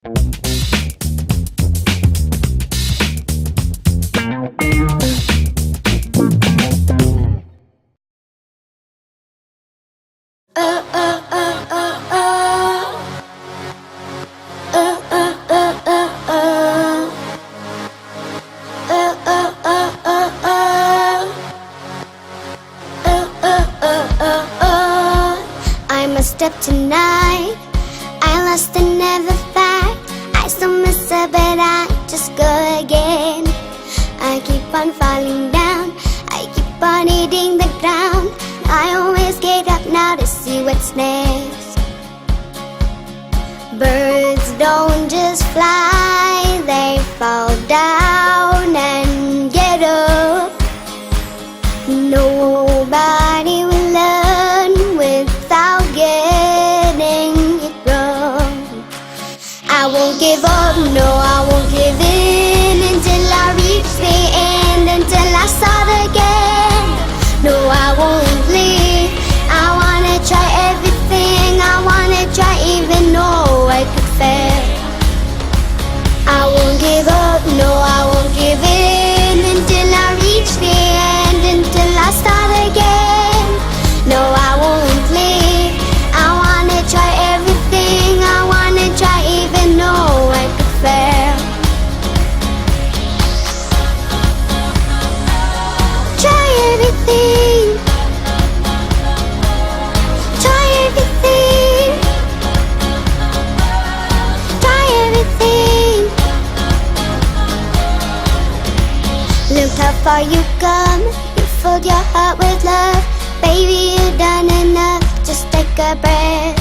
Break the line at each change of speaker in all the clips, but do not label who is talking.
I messed up tonight. I lost and never fight. I still miss her, but I just go again. I keep on falling down. I keep on hitting the ground. I always get up now to see what's next. Birds don't just fly, they fall down and get up. Nobody will learn without getting it wrong. I won't give up, no, I won't give in until I reach the end, until I start again. No, I won't leave. I wanna try everything. I wanna try even though I could fail. I won't give up, no, I won't give in until I reach the end, until I start again. No, I won't leave. I wanna try everything. I wanna try even though I could fail. Try everything. Try everything. Try everything. Look how far you've come. You filled your heart with love. Baby, you've done enough. Just take a breath.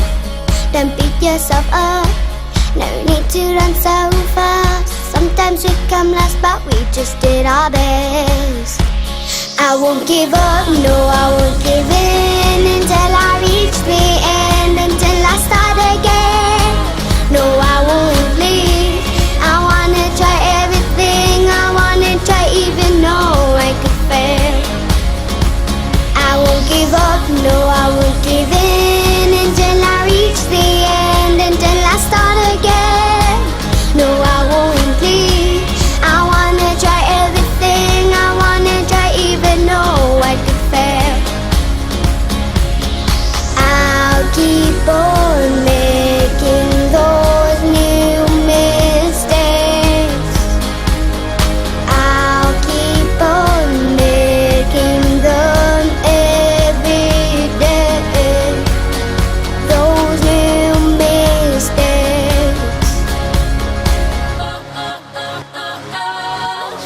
Don't beat yourself up. No need to run so fast. Sometimes we come last, but we just did our best. I won't give up, no, I won't give in until I reach the end, until I start again. No, I won't leave. I wanna try everything. I wanna try even though I could fail. I won't give up, no, I won't give in until I reach the end, until I start again. No, I won't leave. I wanna try everything. I wanna try even though I could fail. I'll keep on making those new mistakes. I'll keep on making them every day. Those new mistakes.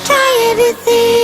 Try everything.